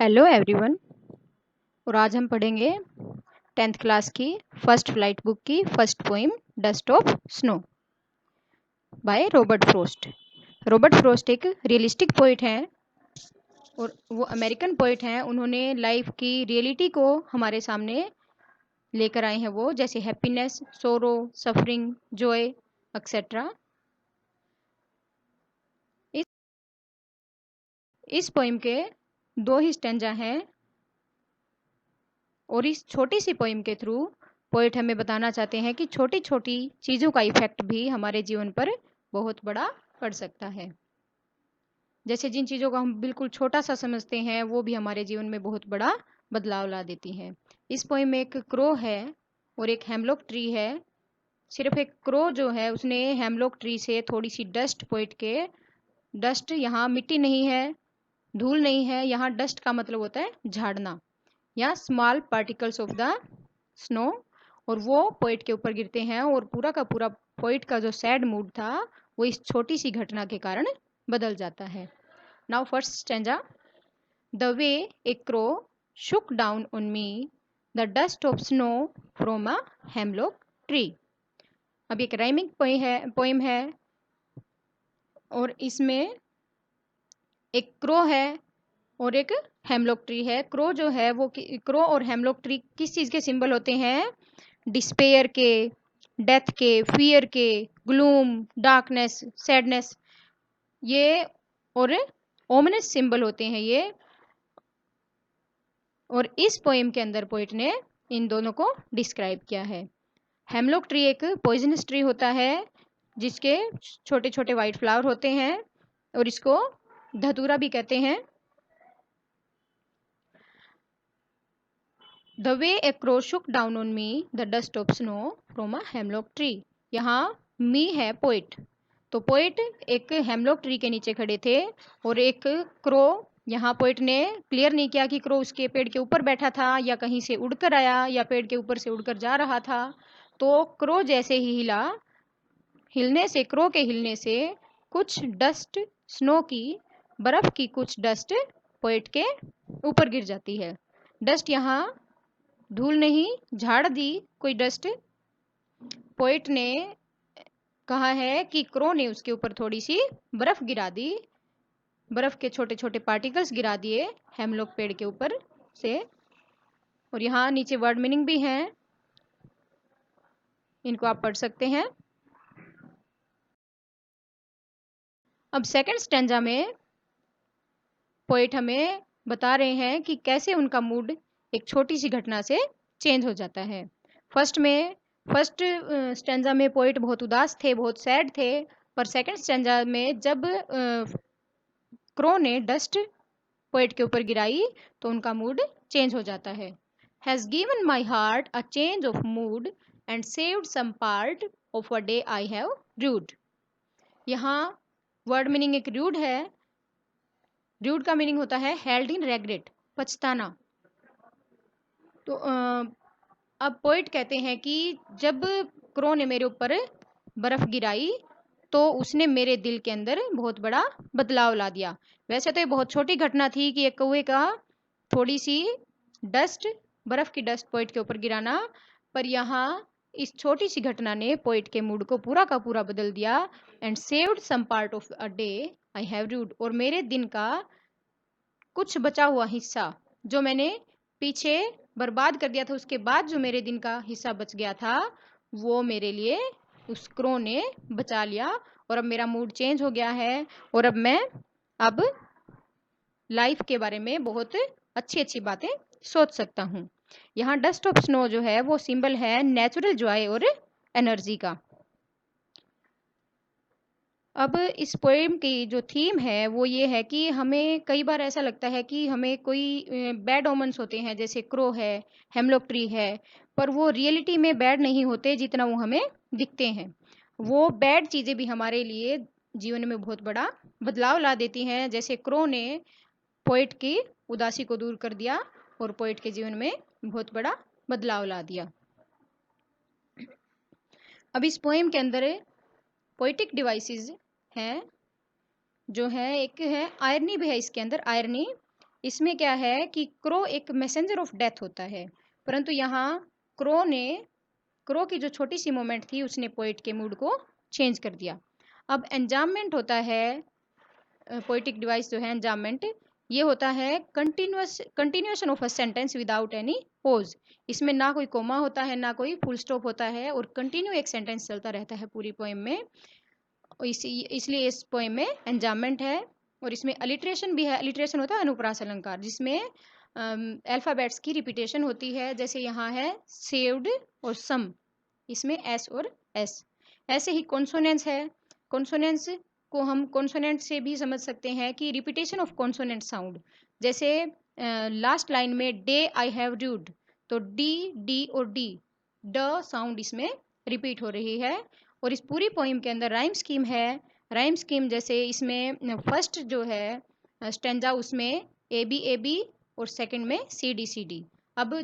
Hello everyone. और आज हम पढ़ेंगे 10th क्लास की फर्स्ट फ्लाइट बुक की first poem dust of snow by Robert Frost. Robert Frost एक रियलिस्टिक पोइट हैं और वो अमेरिकन पोइट हैं। उन्होंने लाइफ की रियलिटी को हमारे सामने लेकर आए हैं, वो जैसे हैप्पीनेस, सोरो, सफरिंग, जॉय एक्सेट्रा। इस इस पोइम के दो ही स्टैंजा हैं और इस छोटी सी पोइम के थ्रू पोइट हमें बताना चाहते हैं कि छोटी छोटी चीज़ों का इफेक्ट भी हमारे जीवन पर बहुत बड़ा पड़ सकता है। जैसे जिन चीज़ों को हम बिल्कुल छोटा सा समझते हैं वो भी हमारे जीवन में बहुत बड़ा बदलाव ला देती हैं। इस पोइम में एक क्रो है और एक हेमलॉक ट्री है। सिर्फ एक क्रो जो है उसने हेमलॉक ट्री से थोड़ी सी डस्ट पोइट के, डस्ट यहाँ मिट्टी नहीं है, धूल नहीं है, यहाँ डस्ट का मतलब होता है झाड़ना या small particles of the snow, और वो पोइट के ऊपर गिरते हैं और पूरा का पूरा पोइट का जो सैड मूड था वो इस छोटी सी घटना के कारण बदल जाता है। Now first stanza. The way A crow Shuk down on me the dust of snow from a hemlock tree. अब एक राइमिंग पोइम है और इसमें एक क्रो है और एक हेमलॉक ट्री है। क्रो जो है वो क्रो और हेमलॉक ट्री किस चीज़ के सिंबल होते हैं? डिस्पेयर के, डेथ के, फियर के, ग्लूम, डार्कनेस, सैडनेस, ये और ओमिनस सिंबल होते हैं ये। और इस पोएम के अंदर पोइट ने इन दोनों को डिस्क्राइब किया है। हेमलॉक ट्री एक पॉइजनस ट्री होता है जिसके छोटे छोटे वाइट फ्लावर होते हैं और इसको धतूरा भी कहते हैं। The way A crow Shuk down on me the dust of snow from a hemlock tree. यहाँ मी है पोइट, तो पोइट एक हेमलॉक ट्री के नीचे खड़े थे और एक क्रो, यहाँ पोइट ने क्लियर नहीं किया कि क्रो उसके पेड़ के ऊपर बैठा था या कहीं से उड़कर आया या पेड़ के ऊपर से उड़कर जा रहा था। तो क्रो जैसे ही हिला, हिलने से, क्रो के हिलने से कुछ डस्ट, स्नो की, बर्फ की कुछ डस्ट पोइट के ऊपर गिर जाती है। डस्ट यहाँ धूल नहीं, झाड़ दी कोई डस्ट। पोइट ने कहा है कि क्रो ने उसके ऊपर थोड़ी सी बर्फ गिरा दी, बर्फ के छोटे छोटे पार्टिकल्स गिरा दिए हेमलॉक पेड़ के ऊपर से। और यहाँ नीचे वर्ड मीनिंग भी है, इनको आप पढ़ सकते हैं। अब सेकंड स्टैंजा में पोइट हमें बता रहे हैं कि कैसे उनका मूड एक छोटी सी घटना से चेंज हो जाता है। फर्स्ट स्टैंजा में पोइट बहुत उदास थे, बहुत सैड थे, पर सेकंड स्टैंजा में जब क्रो ने डस्ट पोइट के ऊपर गिराई तो उनका मूड चेंज हो जाता है। Has given my heart a change of mood and saved some part of a day I have rued. यहाँ वर्ड मीनिंग एक रूड है। रूड का मीनिंग होता है हेल्ड इन रेग्रेट, पछताना। तो अब पोइट कहते हैं कि जब क्रो ने मेरे ऊपर बर्फ गिराई तो उसने मेरे दिल के अंदर बहुत बड़ा बदलाव ला दिया। वैसे तो ये बहुत छोटी घटना थी कि एक कौवे का थोड़ी सी डस्ट, बर्फ की डस्ट पोइट के ऊपर गिराना, पर यहाँ इस छोटी सी घटना ने पोइट के मूड को पूरा का पूरा बदल दिया। And saved some part of a day I have rued, और मेरे दिन का कुछ बचा हुआ हिस्सा जो मैंने पीछे बर्बाद कर दिया था, उसके बाद जो मेरे दिन का हिस्सा बच गया था वो मेरे लिए उस क्रो ने बचा लिया। और अब मेरा मूड चेंज हो गया है और अब मैं अब लाइफ के बारे में बहुत अच्छी अच्छी बातें सोच सकता हूँ। यहाँ डस्ट ऑफ स्नो जो है वो सिंबल है नेचुरल जॉय और एनर्जी का। अब इस पोएम की जो थीम है वो ये है कि हमें कई बार ऐसा लगता है कि हमें कोई बैड ओमन्स होते हैं, जैसे क्रो है, हेमलॉक ट्री है, पर वो रियलिटी में बैड नहीं होते जितना वो हमें दिखते हैं। वो बैड चीज़ें भी हमारे लिए जीवन में बहुत बड़ा बदलाव ला देती हैं। जैसे क्रो ने पोइट की उदासी को दूर कर दिया और पोइट के जीवन में बहुत बड़ा बदलाव ला दिया। अब इस पोएम के अंदर पोइटिक डिवाइसेस हैं जो है, एक है आयरनी भी है इसके अंदर, आयरनी। इसमें क्या है कि क्रो एक मैसेंजर ऑफ डेथ होता है, परंतु यहाँ क्रो की जो छोटी सी मोमेंट थी उसने पोइट के मूड को चेंज कर दिया। अब एंजाममेंट होता है, पोइटिक डिवाइस जो है एंजाममेंट, ये होता है continuation of a sentence without any pose. इसमें ना कोई कोमा होता है ना कोई फुल स्टॉप होता है और कंटिन्यू एक सेंटेंस चलता रहता है पूरी पोएम में। इसलिए इस पोएम में एंजाममेंट है। और इसमें अलिट्रेशन भी है। अलिट्रेशन होता है अनुप्रास अलंकार, जिसमें अल्फाबेट्स की रिपीटेशन होती है। जैसे यहाँ है सेव्ड और सम, इसमें एस और एस। ऐसे ही कॉन्सोनेंस है। कॉन्सोनेंस को हम कॉन्सोनेंट से भी समझ सकते हैं कि रिपीटेशन ऑफ कॉन्सोनेंट साउंड। जैसे लास्ट लाइन में डे आई हैव ड्यूड, तो डी डी और डी ड साउंड इसमें रिपीट हो रही है। और इस पूरी पोइम के अंदर राइम स्कीम है। राइम स्कीम जैसे इसमें फर्स्ट जो है स्टेंजा, उसमें ए बी और सेकंड में सी डी। अब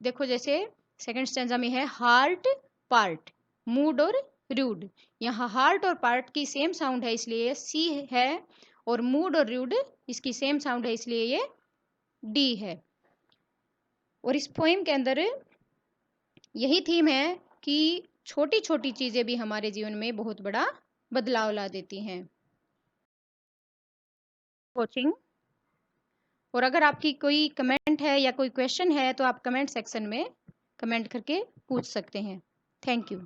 देखो जैसे सेकंड स्टेंजा में है हार्ट पार्ट, मूड और रूड। यहाँ हार्ट और पार्ट की सेम साउंड है इसलिए सी है, और मूड और रूड इसकी सेम साउंड है इसलिए ये डी है। और इस पोएम के अंदर यही थीम है कि छोटी छोटी चीजें भी हमारे जीवन में बहुत बड़ा बदलाव ला देती हैं। वॉचिंग। और अगर आपकी कोई कमेंट है या कोई क्वेश्चन है तो आप कमेंट सेक्शन में कमेंट करके पूछ सकते हैं। Thank you.